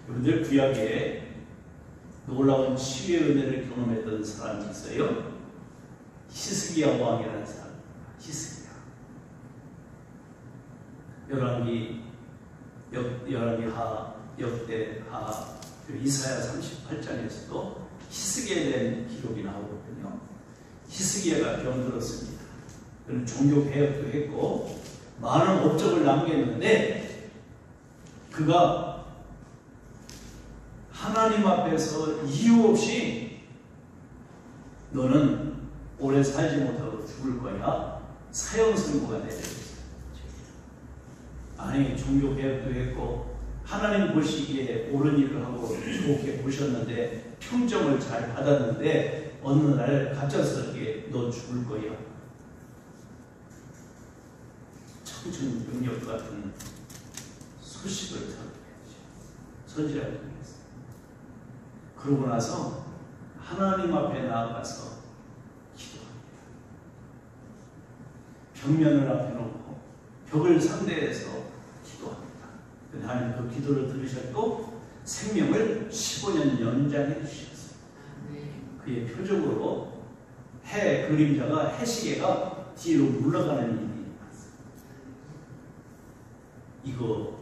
여러분들 구약에 놀라운 치유의 은혜를 경험했던 사람이 있어요. 히스기야 왕이라는 사람. 히스기야. 열왕기하, 역대하, 이사야 38장에서도 히스기야에 대한 기록이 나오거든요. 히스기야가 병들었습니다. 그는 종교 개혁도 했고 많은 업적을 남겼는데 그가 하나님 앞에서 이유 없이 너는 오래 살지 못하고 죽을 거야. 사형 선고가 내려졌어요. 아니, 종교 개혁도 했고 하나님 보시기에 옳은 일을 하고 좋게 보셨는데 평점을 잘 받았는데 어느 날 갑작스럽게 너 죽을 거야. 청천벽력 같은 소식을 전해야지. 선지자가 전했어요. 그러고 나서 하나님 앞에 나아가서 기도합니다. 벽면을 앞에 놓고 벽을 상대해서 기도합니다. 하나님 그 기도를 들으셨고 생명을 15년 연장해 주셨어요. 그의 표적으로 해 그림자가 해시계가 뒤로 물러가는 일이 났어요. 이거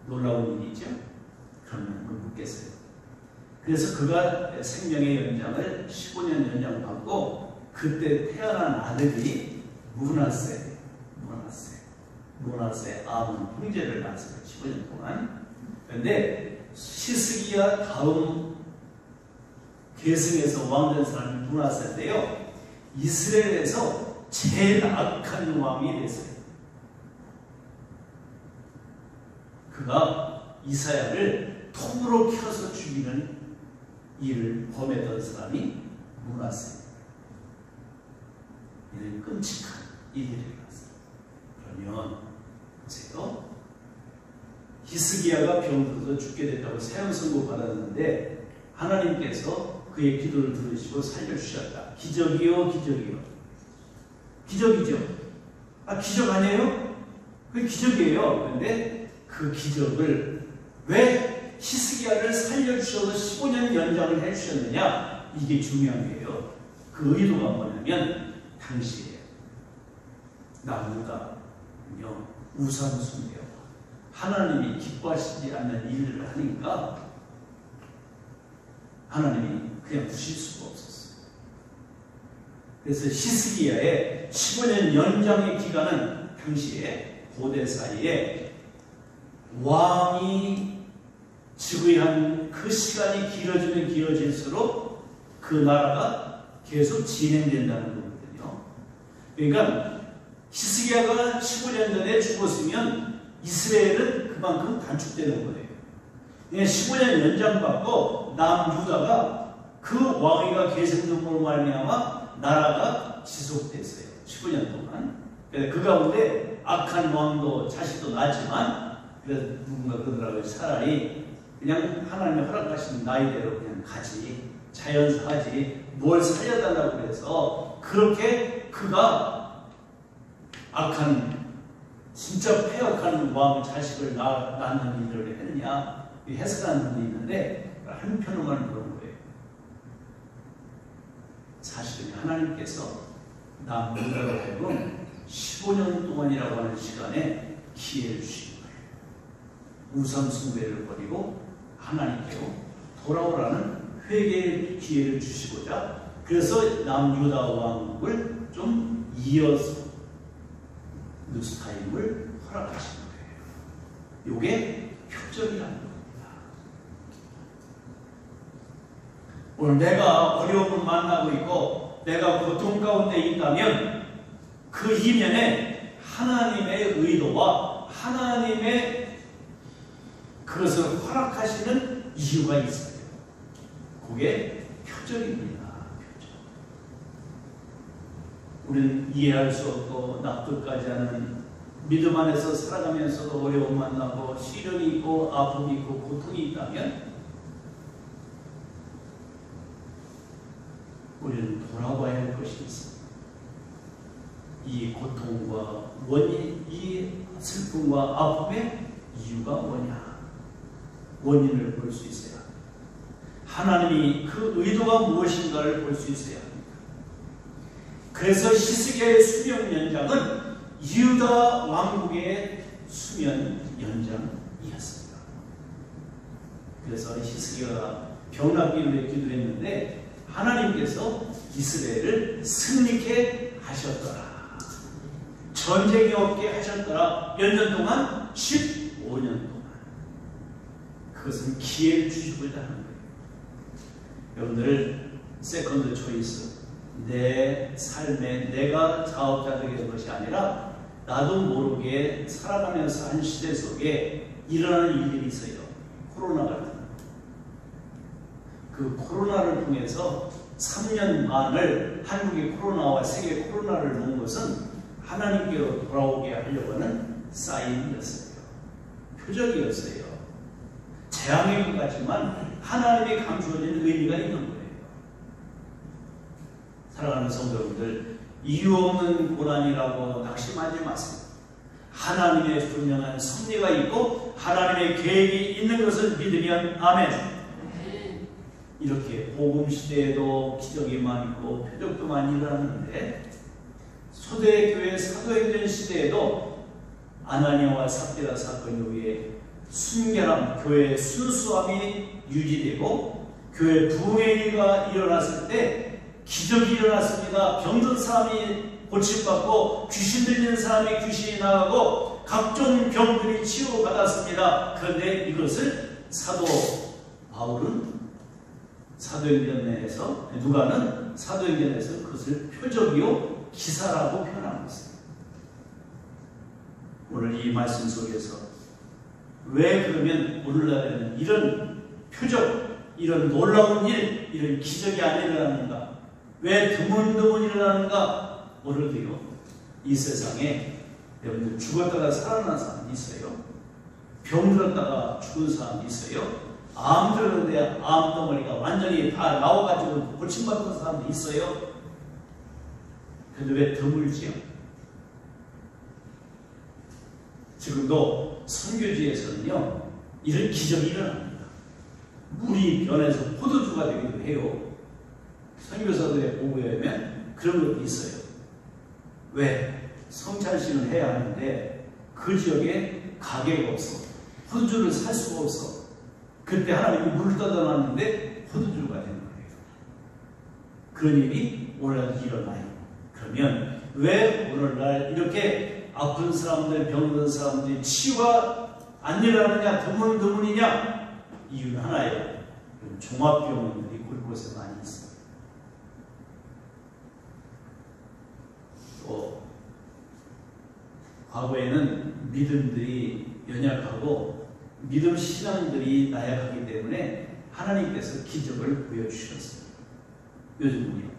놀라운 일이죠? 그러면 묻겠어요. 그래서 그가 생명의 연장을 15년 연장받고 그때 태어난 아들이 므낫세 아몬 형제를 낳았어요. 15년 동안. 그런데 히스기야 다음 계승에서 왕된 사람이 므낫세인데요. 이스라엘에서 제일 악한 왕이 됐어요. 그가 이사야를 톱으로 켜서 죽이는 일을 범했던 사람이 므낫세. 이는 끔찍한 일이 일어났어요. 그러면 보세요. 히스기야가 병들어서 죽게 됐다고 사형 선고 받았는데 하나님께서 그의 기도를 들으시고 살려주셨다. 기적이요, 기적이요. 기적이죠. 아, 기적 아니에요? 그게 기적이에요. 그런데 그 기적을 왜 히스기야를 살려주셔서 15년 연장을 해주셨느냐? 이게 중요한 거예요. 그 의도가 뭐냐면 당시에 나무가 우상 숭배와 하나님이 기뻐하시지 않는 일을 하니까 하나님이 그냥 두실 수가 없었어요. 그래서 히스기야의 15년 연장의 기간은 당시에 고대 사이에 왕이 즉위한 그 시간이 길어지면 길어질수록 그 나라가 계속 진행된다는 거거든요. 그러니까 히스기야가 15년 전에 죽었으면 이스라엘은 그만큼 단축되는 거예요. 15년 연장받고 남유다가 그 왕위가 계승됨으로 말미암아 나라가 지속됐어요. 15년 동안. 그 가운데 악한 왕도 자식도 낳았지만 그래서 누군가 그러더라고요. 차라리 그냥 하나님이 허락하신 나이대로 그냥 가지, 자연사하지, 뭘 살려달라고 그래서 그렇게 그가 악한 진짜 폐역한 왕 자식을 낳는 일을 했느냐 해석하는 분이 있는데 한편으로만 그런 거예요. 사실은 하나님께서 남유다로 하여금 15년 동안이라고 하는 시간에 기회를 주신 거예요. 우상 숭배를 버리고 하나님께로 돌아오라는 회개의 기회를 주시고자 그래서 남유다 왕국을 좀 이어서 누스타임을 허락하신 거예요. 이게 표적이라는 겁니다. 오늘 내가 어려움을 만나고 있고 내가 고통 가운데 있다면 그 이면에 하나님의 의도와 하나님의 그것을 허락하시는 이유가 있어요. 그게 표적입니다. 표적. 우리는 이해할 수 없고 납득하지 않은 믿음 안에서 살아가면서도 어려움 만나고 시련이 있고 아픔이 있고 고통이 있다면 우리는 돌아봐야 할 것이 있습니다. 이 고통과 원인, 이 슬픔과 아픔의 이유가 뭐냐? 원인을 볼 수 있어야 합니다. 하나님이 그 의도가 무엇인가를 볼 수 있어야 합니다. 그래서 히스기야의 수명 연장은 유다 왕국의 수명 연장이었습니다. 그래서 히스기야가 병나기 위해 기도했는데 하나님께서 이스라엘을 승리케 하셨더라. 전쟁이 없게 하셨더라. 몇 년 동안? 15년 동안. 그것은 기회를 주시고자 하는 거예요. 여러분들 세컨드 초이스, 내 삶에 내가 자업자 되는 것이 아니라 나도 모르게 살아가면서 한 시대 속에 일어나는 일들이 있어요. 코로나 같은. 그 코로나를 통해서 3년 반을 한국의 코로나와 세계 코로나를 놓은 것은 하나님께로 돌아오게 하려고 하는 사인이었어요. 표적이었어요. 재앙인 것 같지만 하나님이 감추어진 의미가 있는 거예요. 사랑하는 성도님들, 이유 없는 고난이라고 낙심하지 마세요. 하나님의 분명한 섭리가 있고 하나님의 계획이 있는 것을 믿으면 아멘. 이렇게 복음 시대에도 기적이 많고 표적도 많이 일어나는데 초대교회 사도행전 시대에도 아나니아와 삽비라 사건 이후에 순결함, 교회의 순수함이 유지되고 교회 부흥의 일가 일어났을 때 기적이 일어났습니다. 병든 사람이 고침받고 귀신 들리는 사람이 귀신이 나가고 각종 병들이 치유받았습니다. 그런데 이것을 사도 바울은 사도행전에서 누가는 사도행전에서 그것을 표적이요 기사라고 표현하고 있습니다. 오늘 이 말씀 속에서 왜 그러면 오늘날에는 이런 표적, 이런 놀라운 일, 이런 기적이 안 일어나는가? 왜 드문드문 일어나는가? 오늘도요 이 세상에 여러분들 죽었다가 살아난 사람이 있어요. 병들었다가 죽은 사람이 있어요. 암 들었는데 암덩어리가 완전히 다 나와가지고 고침받은 사람도 있어요. 근데 왜 드물지요? 지금도 선교지에서는요 이런 기적이 일어납니다. 물이 변해서 포도주가 되기도 해요. 선교사들의 보고에 의하면 그런 것도 있어요. 왜? 성찬식을 해야 하는데 그 지역에 가게가 없어. 포도주를 살 수가 없어. 그때 하나님이 물을 떠다놨는데 포도주가 되는 거예요. 그런 일이 오늘날도 일어나요. 그러면 왜 오늘날 이렇게 아픈 사람들, 병든 사람들이 치유가 안 일어나느냐, 드문드문이냐? 이유는 하나예요. 종합병원들이 곳곳에 많이 있습니다. 또 과거에는 믿음들이 연약하고 믿음 신앙들이 나약하기 때문에 하나님께서 기적을 보여주셨습니다. 요즘은요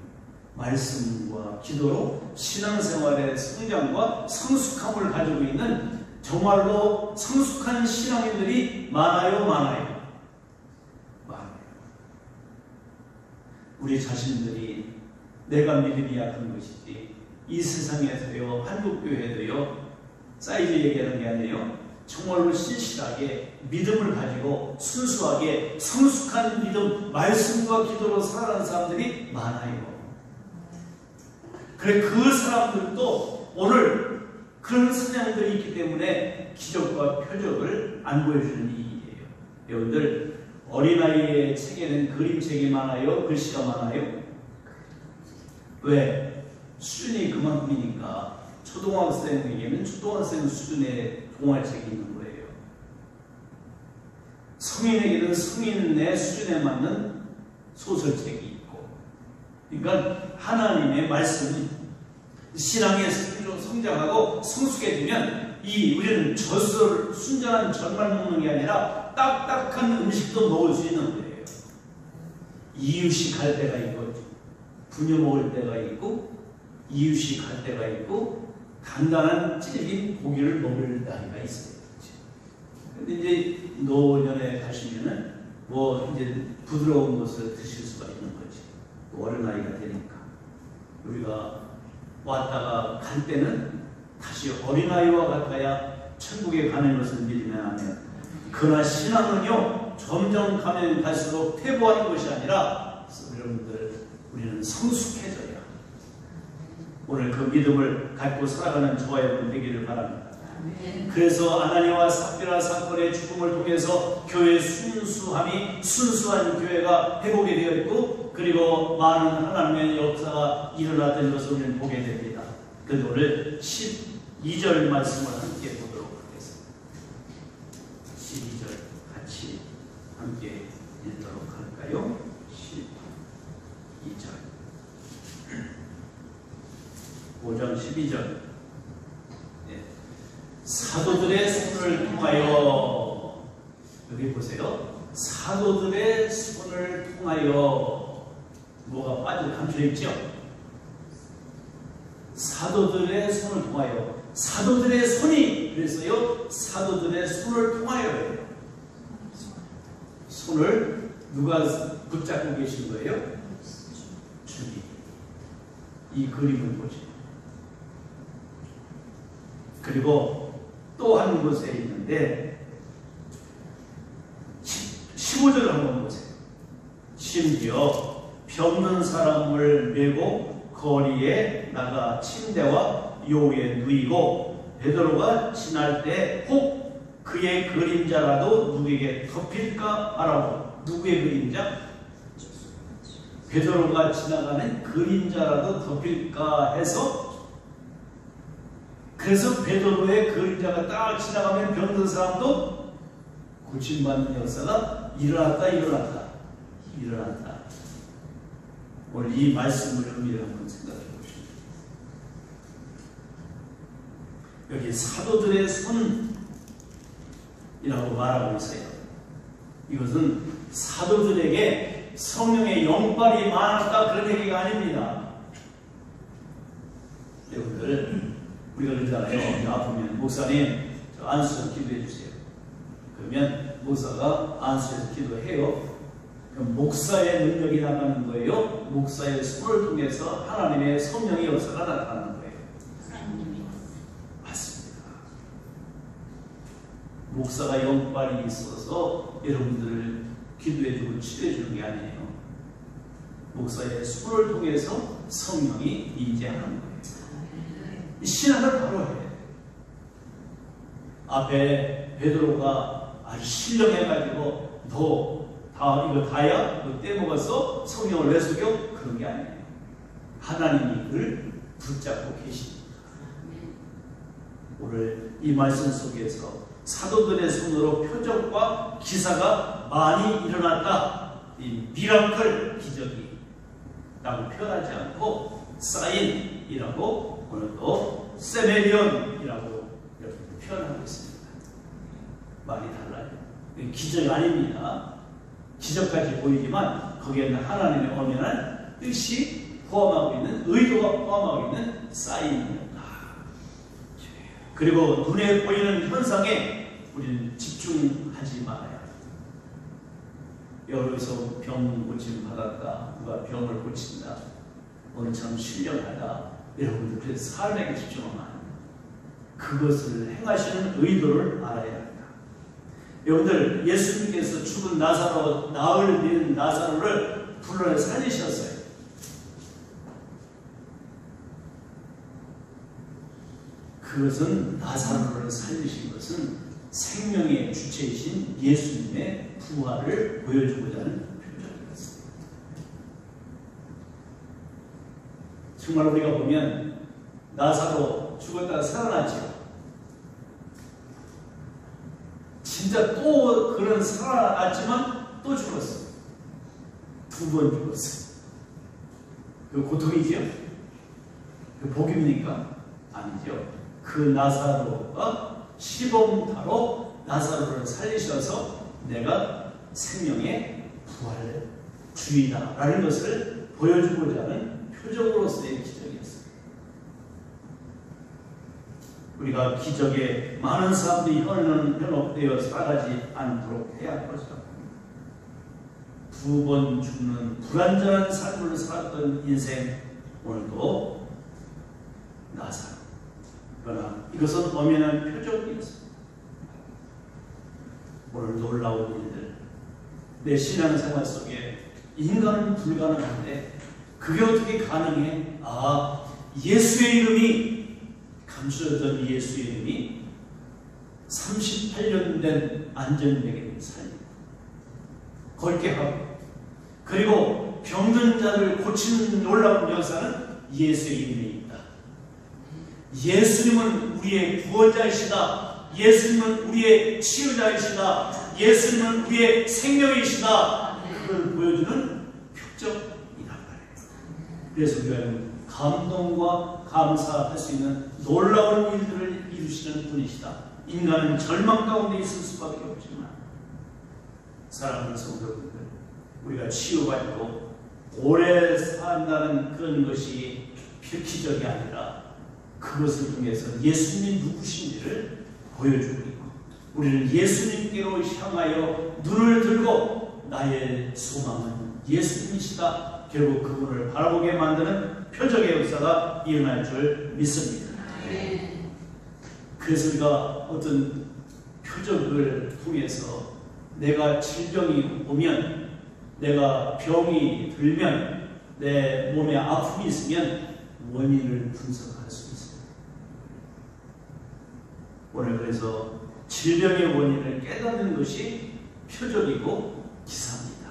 말씀과 기도로 신앙생활의 성장과 성숙함을 가지고 있는 정말로 성숙한 신앙인들이 많아요. 우리 자신들이 내가 믿음이 약한 것이지 이 세상에서요 한국교회도요 사이즈 얘기하는 게 아니에요. 정말로 신실하게 믿음을 가지고 순수하게 성숙한 믿음, 말씀과 기도로 살아가는 사람들이 많아요. 그래 그 사람들도 오늘 그런 사냥들이 있기 때문에 기적과 표적을 안 보여주는 일이에요. 여러분들 어린아이의 책에는 그림책이 많아요? 글씨가 많아요? 왜? 수준이 그만큼이니까 초등학생에게는 초등학생 수준의 동화책이 있는 거예요. 성인에게는 성인의 수준에 맞는 소설책이 있고, 그러니까 하나님의 말씀이 신앙에 성장하고 성숙해지면 우리는 젖을 순전한 젖만 먹는 게 아니라 딱딱한 음식도 먹을 수 있는 거예요. 이유식 할 때가 있고 분유 먹을 때가 있고 이유식 할 때가 있고 단단한 질긴 고기를 먹을 나이가 있어요. 근데 이제 노년에 가시면은 이제 부드러운 것을 드실 수가 있는 거지. 어린아이가 되니까. 우리가 왔다가 갈 때는 다시 어린아이와 같아야 천국에 가는 것을 믿으면 하면 그러나 신앙은요, 점점 가면 갈수록 퇴보하는 것이 아니라 여러분들, 우리는 성숙해져야 오늘 그 믿음을 갖고 살아가는 저와 여러분 되기를 바랍니다. 그래서 아나니아와 삽비라 사건의 죽음을 통해서 교회의 순수한 교회가 회복이 되어 있고, 그리고 많은 하나님의 역사가 일어났던 것을 우리는 보게 됩니다. 그래서 오늘 12절 말씀을 함께 보도록 하겠습니다. 12절 같이 함께 읽도록 할까요? 12절 5장 12절 사도들의 손을 통하여, 여기 보세요. 사도들의 손을 통하여 뭐가 감춰있죠? 사도들의 손을 통하여, 사도들의 손이, 그래서요, 사도들의 손을 통하여예요. 손을 누가 붙잡고 계신 거예요? 주님. 이 그림을 보죠. 그리고 또 한 곳에 있는데 15절을 한번 보세요. 심지어 병든 사람을 메고 거리에 나가 침대와 요에 누이고 베드로가 지날 때 혹 그의 그림자라도 누구에게 덮일까 하라고. 누구의 그림자? 베드로가 지나가는 그림자라도 덮일까 해서, 그래서 베드로의 그림자가 딱 지나가면 병든 사람도 고침받는 역사가 일어났다. 오늘 이 말씀을 의미를 한번 생각해 보십시오. 여기 사도들의 손이라고 말하고 있어요. 이것은 사도들에게 성령의 영빨이 많았다, 그런 얘기가 아닙니다. 여러분들, 우리가 그러잖아요. 아프면 목사님 저 안수해서 기도해 주세요. 그러면 목사가 안수해서 기도해요. 그럼 목사의 능력이 나가는 거예요? 목사의 손을 통해서 하나님의 성령의 역사가 나타나는 거예요? 맞습니다. 목사가 영빨이 있어서 여러분들을 기도해 주고 치료해 주는 게 아니에요. 목사의 손을 통해서 성령이 임재하는 거예요. 신앙을 바로 해. 앞에 베드로가 아주 신령해가지고 너 이거 다야? 너 떼먹어서 성령을 왜 속여? 그런 게 아니에요. 하나님이 그를 붙잡고 계십니다. 오늘 이 말씀 속에서 사도들의 손으로 표적과 기사가 많이 일어났다. 이 미라클, 기적이 라고 표현하지 않고 사인이라고, 오늘 또 세메리온이라고 이렇게 표현하고 있습니다. 말이 달라요. 기적이 아닙니다. 기적까지 보이지만 거기에는 하나님의 엄연한 뜻이 포함하고 있는, 의도가 포함하고 있는 사인이었다. 그리고 눈에 보이는 현상에 우리는 집중하지 말아야 합니다. 여기서 병 고침 받았다, 누가 병을 고친다, 오늘 참 신령하다, 여러분들 그래서 삶에게 집중하면 안 됩니다. 그것을 행하시는 의도를 알아야 합니다. 여러분들, 예수님께서 죽은 나사로, 나흘 된 나사로를 불러내 살리셨어요. 그것은, 나사로를 살리신 것은 생명의 주체이신 예수님의 부활을 보여주고자 하는 표정이었습니다. 정말 우리가 보면 나사로 죽었다가 살아났죠. 진짜 또 그런 살아났지만 또 죽었어요. 2번 죽었어요. 그 고통이죠? 그 복입니까? 아니죠. 그 나사로가 시범타로 나사로를 살리셔서 내가 생명의 부활주의다 라는 것을 보여주고자 하는 표적으로서의 기적이었습니다. 우리가 기적에 많은 사람들이 현혹되어 살아가지 않도록 해야 할 것이다. 2번 죽는 불완전한 삶을 살았던 인생, 오늘도 나사로. 그러나 이것은 엄연한 표적이었습니다. 오늘 놀라운 일들, 내 신앙생활 속에 인간은 불가능한데 그게 어떻게 가능해? 아, 예수의 이름이, 감추어졌던 예수의 이름이 38년 된 안전뱅이를 살리고 걸게 하고, 그리고 병든 자를 고치는 놀라운 역사는 예수의 이름에 있다. 예수님은 우리의 구원자이시다. 예수님은 우리의 치유자이시다. 예수님은 우리의 생명이시다. 그걸 보여주는 표적이란 말이에요. 그래서 우리가 감동과 감사할 수 있는 놀라운 일들을 이루시는 분이시다. 인간은 절망 가운데 있을 수밖에 없지만, 사랑하는 성도분들, 우리가 치유받고 오래 산다는 그런 것이 기적이 아니라 그것을 통해서 예수님이 누구신지를 보여주고 있고, 우리는 예수님께로 향하여 눈을 들고 나의 소망은 예수님이시다. 결국 그분을 바라보게 만드는 표적의 역사가 일어날 줄 믿습니다. 그래서 우리가 어떤 표적을 통해서 내가 질병이 오면, 내가 병이 들면, 내 몸에 아픔이 있으면 원인을 분석할 수 있어요. 오늘 그래서 질병의 원인을 깨닫는 것이 표적이고 기사입니다.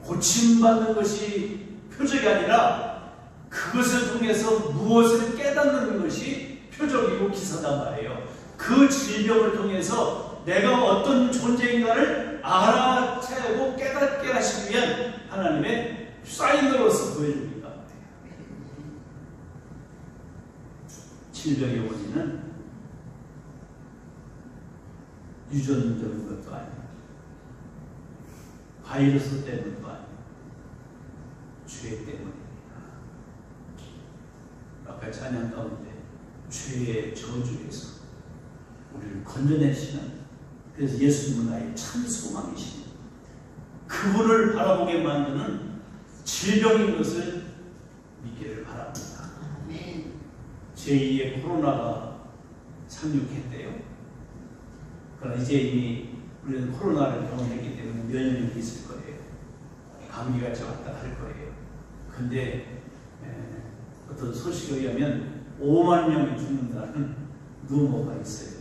고침받는 것이 표적이 아니라 그것을 통해서 무엇을 깨닫는 것이 표적이고 기사단 말이에요. 그 질병을 통해서 내가 어떤 존재인가를 알아채고 깨닫게 하시기 위한 하나님의 사인으로서 보여줍니다. 질병의 원인은 유전적인 것도 아니고 바이러스 때문도 아니고 죄 때문입니다. 아까 찬양 가운데 죄의 저주에서 우리를 건져내시는, 그래서 예수님은 나의 참 소망이시니 그분을 바라보게 만드는 질병인 것을 믿기를 바랍니다. 제2의 코로나가 상륙했대요. 그러나 이제 이미 우리는 코로나를 경험했기 때문에 면역력이 있을 거예요. 감기가 왔다 갈 거예요. 근데 어떤 소식에 의하면 5만 명이 죽는다는 루머가 있어요.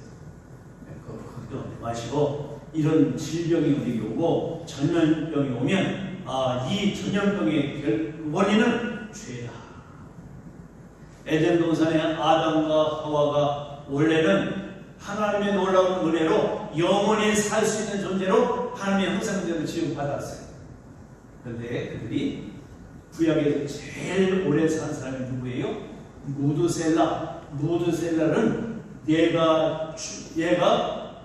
걱정 마시고, 이런 질병이 우리에게 오고 전염병이 오면 이 전염병의 원인은 죄다. 에덴 동산의 아담과 하와가 원래는 하나님의 놀라운 은혜로 영원히 살 수 있는 존재로 하나님의 형상대로 지음받았어요. 그런데 그들이 구약에서 제일 오래 산 사람이 누구예요? 무드셀라. 무드셀라는 얘가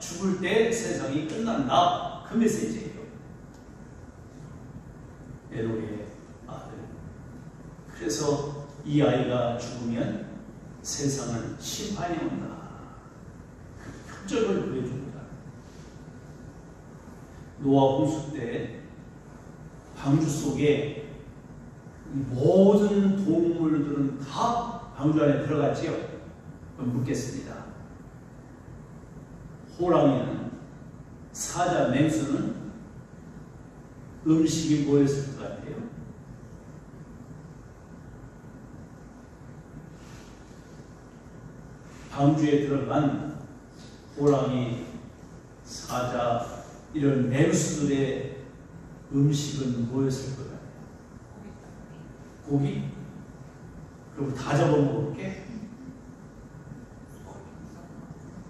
죽을 때 세상이 끝난다. 그 메시지예요. 에노의 아들. 그래서 이 아이가 죽으면 세상은 심판이 온다. 그 표적을 보여줍니다. 노아 홍수 때 방주 속에 모든 동물들은 다 방주 안에 들어갔지요. 그럼 묻겠습니다. 호랑이는, 사자, 맹수는 음식이 뭐였을 것 같아요? 방주에 들어간 호랑이, 사자, 이런 맹수들의 음식은 뭐였을 것 같아요? 고기? 그리고 다 잡아먹을게?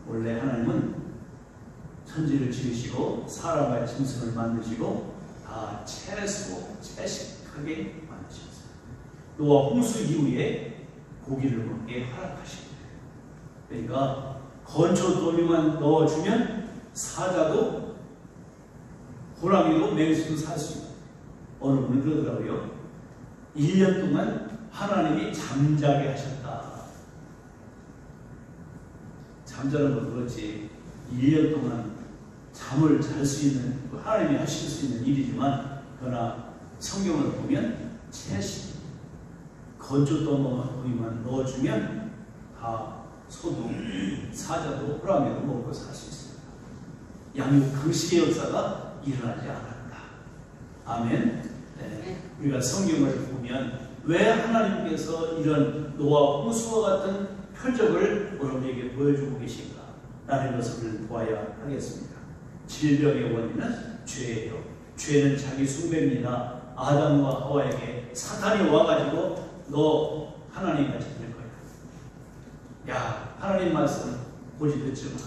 원래 하나님은 천지를 지으시고 사람과 짐승을 만드시고 다 채수고 채식하게 만드셨어요. 노아 홍수 이후에 고기를 먹게 허락하십니다. 그러니까 건초 더미만 넣어주면 사자도 호랑이도 맹수도 살 수 있어요. 어느 분은 그러더라고요. 1년 동안 하나님이 잠자게 하셨다. 잠자는 건 그렇지 1년 동안 잠을 잘 수 있는, 하나님이 하실 수 있는 일이지만, 그러나 성경을 보면 채식, 건조 더미만 넣어주면 다 소도, 사자도, 호랑이도 먹고 살 수 있습니다. 양육 강식의 역사가 일어나지 않았다. 아멘. 네. 우리가 성경을 보면 왜 하나님께서 이런 노아 홍수와 같은 표적을 여러분에게 보여주고 계신가? 라는 것을 우리는 보아야 하겠습니다. 질병의 원인은 죄예요. 죄는 자기 숭배입니다. 아담과 하와에게 사탄이 와가지고 너 하나님같이 될 거야. 야, 하나님 말씀 보지 듣지 마.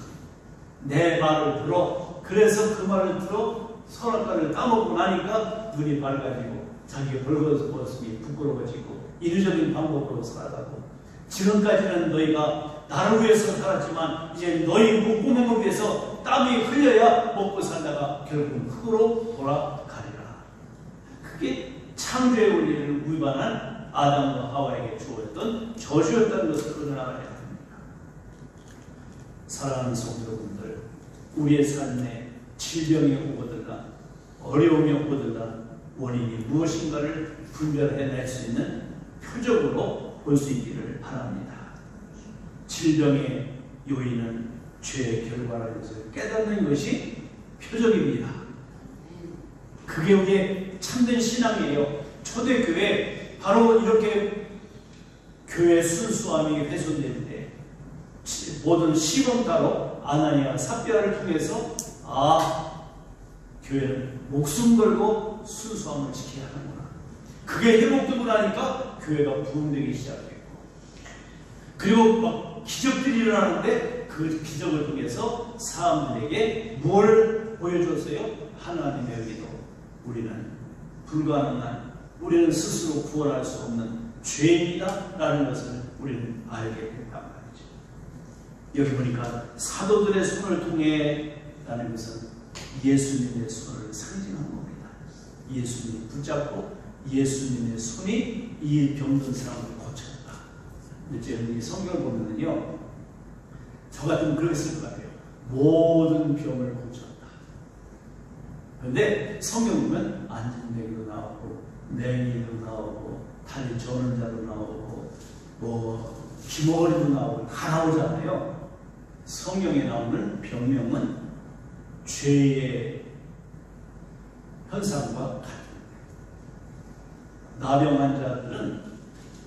내 말을 들어. 그래서 그 말을 들어 선악과를 따먹고 나니까 눈이 밝아지고 자기가 벌거벗음이 부끄러워지고 인위적인 방법으로 살아가고 지금까지는 너희가 나를 위해서 살았지만 이제 너희 목구멍을 위해서 땀이 흘려야 먹고 살다가 결국은 흙으로 돌아가리라. 그게 창조의 원리를 위반한 아담과 하와에게 주었던 저주였다는 것을 은연하게 합니다. 사랑하는 성도분들, 우리의 삶에 질병이 오거들라 어려움이 오거들라 원인이 무엇인가를 분별해낼 수 있는 표적으로 볼 수 있기를 바랍니다. 질병의 요인은 죄의 결과라는 것을 깨닫는 것이 표적입니다. 그게 우리의 참된 신앙이에요. 초대교회 바로 이렇게 교회의 순수함이 훼손되는데 모든 시범가로 아나니아 삽비라를 통해서 교회는 목숨 걸고 순수함을 지켜야 하는구나. 그게 회복되고 나니까 교회가 부흥되기 시작했고 그리고 막 기적들이 일어나는데 그 기적을 통해서 사람들에게 뭘 보여줬어요? 하나님의 의도. 우리는 불가능한, 우리는 스스로 구원할 수 없는 죄인이다 라는 것을 우리는 알게 됐단 말이죠. 여기 보니까 사도들의 손을 통해 라는 것은 예수님의 손을 상징한 겁니다. 예수님이 붙잡고 예수님의 손이 이 병든 사람을 고쳤다. 이제 성경을 보면요, 저 같으면 그렇게 쓸 것 같아요. 모든 병을 고쳤다. 그런데 성경 보면 안진뱅이도 나오고 맹이도 나오고 다리 저는 자도 나오고 뭐 기머리도 나오고 다 나오잖아요. 성경에 나오는 병명은 죄의 현상과 같은. 나병 환자들은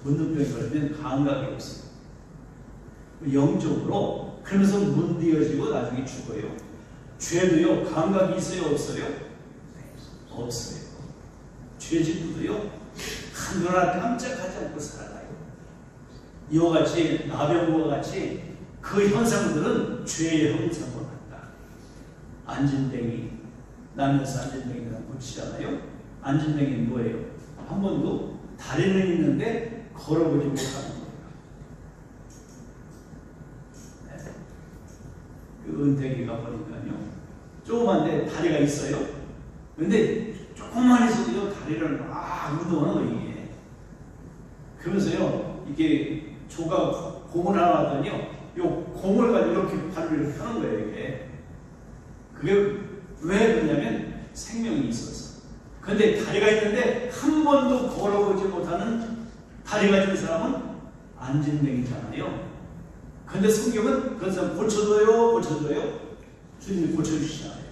문둥병이 걸리면 감각이 없어요. 영적으로. 그러면서 문드어지고 나중에 죽어요. 죄도요, 감각이 있어요, 없어요? 없어요. 죄 짓고도요, 눈 하나 깜짝하지 않고 살아가요. 이와 같이, 나병과 같이 그 현상들은 죄의 현상과 같다. 안진뱅이, 나면서 안진뱅이가 붙이잖아요. 안진뱅이는 뭐예요? 한 번도 다리는 있는데 걸어보지 못하는 거예요. 네. 그 은퇴기가 보니까요, 조그만데 다리가 있어요. 근데 조금만 있어도요, 다리를 막 운동하는 거예요, 이게. 그러면서요, 이게 조가 공을 하나 놨더니요, 요 공을 가지고 이렇게 발을 펴는 거예요, 이게. 그게 왜 그러냐면 생명이 있어서. 근데 다리가 있는데 한 번도 걸어보지 못하는 다리 가진 사람은 안진뱅이잖아요. 근데 성경은 그런 사람 고쳐줘요, 고쳐줘요. 주님이 고쳐주시잖아요.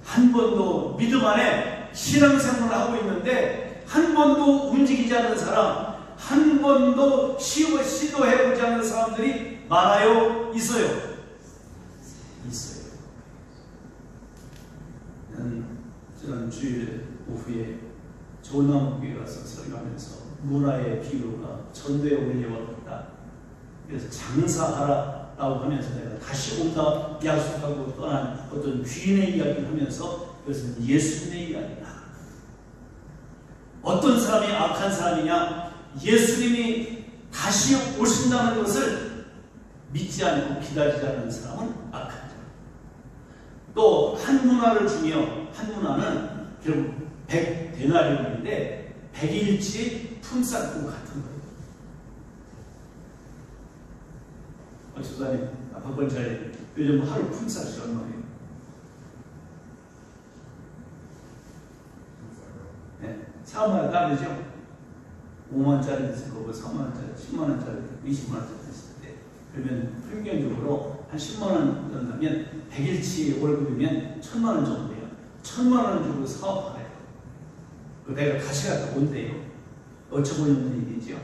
한 번도 믿음 안에 신앙생활을 하고 있는데 한 번도 움직이지 않는 사람, 한 번도 시도해보지 않는 사람들이 많아요? 있어요? 있어요. 저는 주일 오후에 조남교회 가서 설교하면서 문화의 비유가 전도에 올려왔다. 그래서 장사하라라고 하면서 내가 다시 온다 약속하고 떠난 어떤 귀인의 이야기를 하면서 그것은 예수님의 이야기다. 어떤 사람이 악한 사람이냐? 예수님이 다시 오신다는 것을 믿지 않고 기다리지 않는 사람은 악한 자다. 또 한 문화를 주며, 한 문화는 결국 100데나리온인데 100일치 품삯금 같은 거예요. 조사님, 박권자님, 요즘 하루 품삯이 얼마예요? 네, 사업마다 다르죠? 5만원짜리 있을 거고 3만원짜리, 10만원짜리, 20만원짜리 있을 때, 그러면 평균적으로 한 한 10만 원 된다면 100일치 월급이면 1000만 원 정도 돼요. 1000만 원 주고 사업하래요. 내가 가시가 더 온대요. 어처구니 없는 일이죠.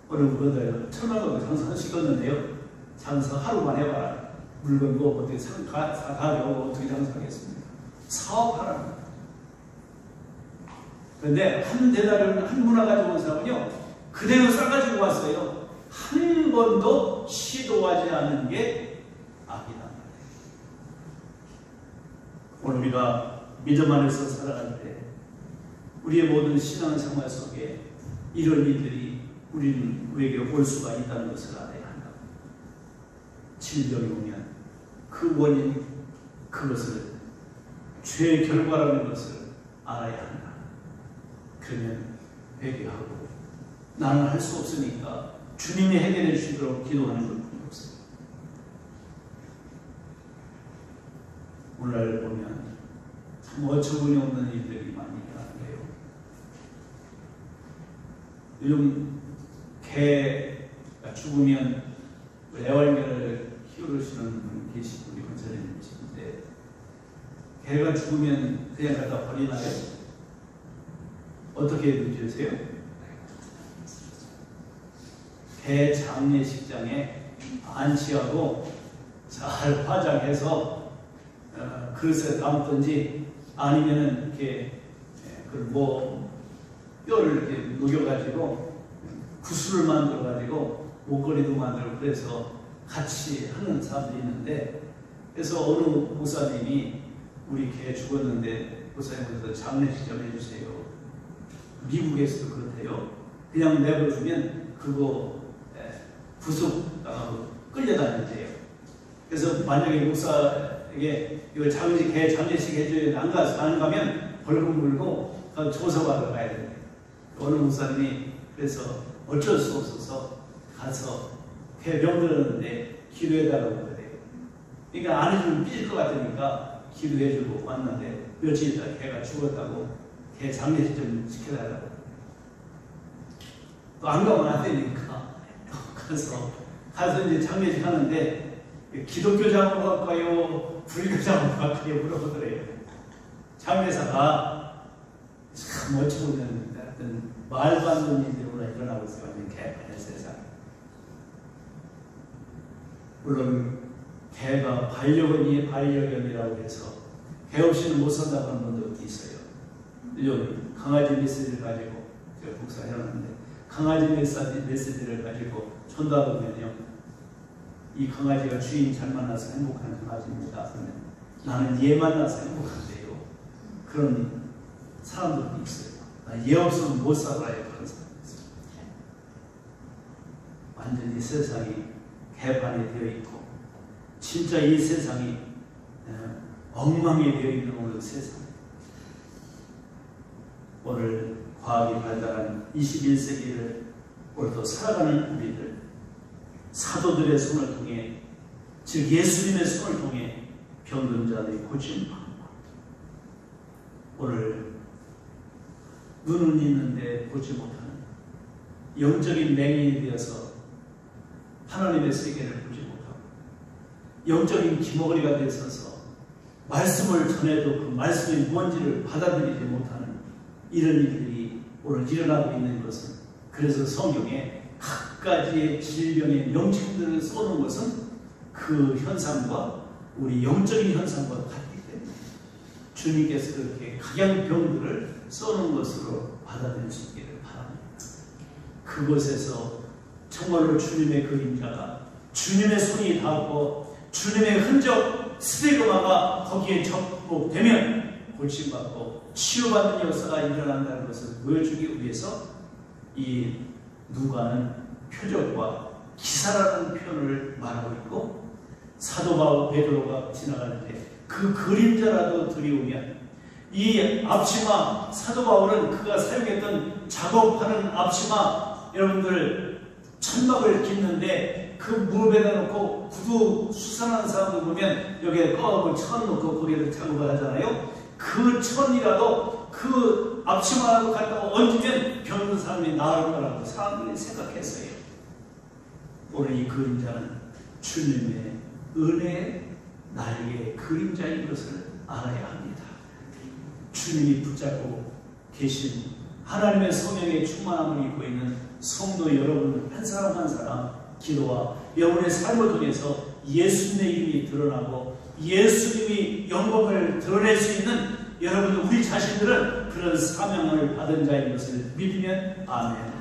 어느 분들 1000만 원 장사할 수 있겠는데요. 장사 하루만 해봐라. 물건 뭐 어떻게 사가려고 어떻게 장사하겠습니까? 사업하라는 거예요. 그런데 한 대다리는 한 문화 가지고 온 사람은요, 그대로 싸가지고 왔어요. 한 번도 시도하지 않은 게 악이다. 오늘 우리가 믿음 안에서 살아갈 때 우리의 모든 신앙생활 속에 이런 일들이 우리에게 올 수가 있다는 것을 알아야 한다. 질병이 오면 그 원인, 그것을 죄의 결과라는 것을 알아야 한다. 그러면 회개하고 나는 할 수 없으니까 주님이 해결해 주시도록 기도하는 것뿐이 없어요. 오늘날 보면 참 어처구니 없는 일들이 많이 일어나는데요. 요즘 개가 죽으면 애완견을 키우시는 분 계시고 우리 권사님 계시는데 개가 죽으면 그냥 갖다 버리나요? 어떻게 느끼세요? 개 장례식장에 안치하고 잘 화장해서 그릇에 담든지 아니면은 이렇게 뭐 뼈를 이렇게 녹여가지고 구슬을 만들어가지고 목걸이도 만들고 그래서 같이 하는 사람들이 있는데, 그래서 어느 목사님이 우리 개 죽었는데 목사님께서 장례식 좀 해주세요. 미국에서도 그렇대요. 그냥 내버려두면 그거 구속 끌려다닌대요. 그래서 만약에 목사에게 이거 개 장례식 해줘야 안 가면 벌금 물고 조사받으러 가야 된대요. 어느 목사님이 그래서 어쩔 수 없어서 가서 개 병들었는데 기도해달라고 그래요. 그러니까 안 해주면 삐질 것 같으니까 기도해주고 왔는데 며칠 있다 개가 죽었다고 개 장례식 좀 시켜달라고. 또 안 가면 안 되니까 가서 이제 장례식 하는데 기독교 장으로 갈까요? 불교 장으로 갈까요? 물어보더래요. 장례사가 참 어처구니 없는데 하여튼 말도 안 되는 일들이 오늘 일어나고 있어요. 완전 개판의 세상. 물론 개가 반려견이라고 해서 개 없이는 못 산다고 하는 분도 있어요. 물론 강아지 메시지를 가지고 제가 복사해놨는데 강아지 메시지를 가지고 전달하면요, 이 강아지가 주인 잘 만나서 행복한 강아지입니다. 그러면 나는 얘 만나서 행복한데요. 그런 사람들도 있어요. 얘 없으면 못 살아요. 그런 사람이 있어요. 완전히 세상이 개판이 되어 있고 진짜 이 세상이 엉망이 되어 있는 오늘 세상. 오늘 과학이 발달한 21세기를 오늘도 살아가는 우리들, 사도들의 손을 통해, 즉 예수님의 손을 통해 병든 자들이 고침을 받는다. 오늘 눈은 있는데 보지 못하는 영적인 맹인이 되어서 하나님의 세계를 보지 못하고 영적인 기머거리가 되어서 말씀을 전해도 그 말씀이 뭔지를 받아들이지 못하는 이런 일들이 오늘 일어나고 있는 것은, 그래서 성경에 각가지의 질병의 명칭들을 써놓은 것은 그 현상과 우리 영적인 현상과 같기 때문에 주님께서 그렇게 각양병들을 써놓은 것으로 받아들일 수 있기를 바랍니다. 그곳에서 정말로 주님의 그림자가, 주님의 손이 닿고 주님의 흔적, 스테그마가 거기에 접목되면 고침받고 치유받는 역사가 일어난다는 것을 보여주기 위해서 이 누가는 표적과 기사라는 표현을 말하고 있고, 사도 바울 베드로가 지나갈 때 그 그림자라도 들이오면, 이 앞치마, 사도 바울은 그가 사용했던 작업하는 앞치마, 여러분들 천막을 깃는데 그 무릎에다 놓고 구두 수선하는 사람들 보면 여기에 꺼하고 천 놓고 거기에다 작업을 하잖아요. 그 천이라도 그 앞치마라도 갖다가 얹으면 병든 사람이 나을 거라고 사람들이 생각했어요. 오늘 이 그림자는 주님의 은혜의 날개의 그림자인 것을 알아야 합니다. 주님이 붙잡고 계신 하나님의 성령의 충만함을 입고 있는 성도 여러분 한 사람 한 사람 기도와 여러분의 삶을 통해서 예수님의 이름이 드러나고 예수님이 영광을 드러낼 수 있는 여러분 우리 자신들은 그런 사명을 받은 자인 것을 믿으면 아멘.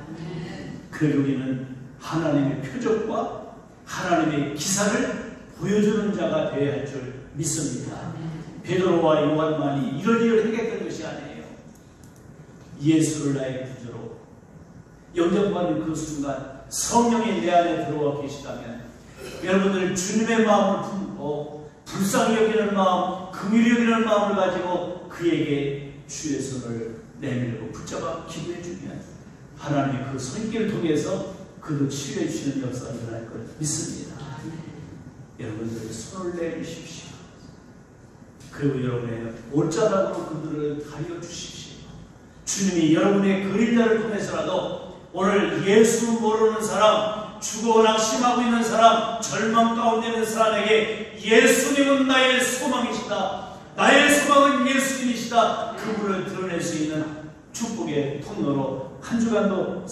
그리고 우리는 하나님의 표적과 하나님의 기사를 보여주는 자가 되어야 할 줄 믿습니다. 베드로와 요한만이 이런 일을 행했던 것이 아니에요. 예수를 나의 구주로 영접받는 그 순간 성령이 내 안에 들어와 계시다면 여러분들 주님의 마음을 품고 불쌍히 여기는 마음, 긍휼히 여기는 마음을 가지고 그에게 주의 손을 내밀고 붙잡아 기도해 주면 하나님의 그 손길을 통해서 그도 치유해 주시는 역사가 일어날 걸 믿습니다. 여러분들 손을 내주십시오. 그리고 여러분의 옷자락으로 그들을 가려 주십시오. 주님이 여러분의 그림자를 통해서라도 오늘 예수 모르는 사람, 죽어 낙심하고 있는 사람, 절망 가운데 있는 사람에게 예수님은 나의 소망이시다. 나의 소망은 예수님이시다. 그분을 드러낼 수 있는 축복의 통로로 한 주간도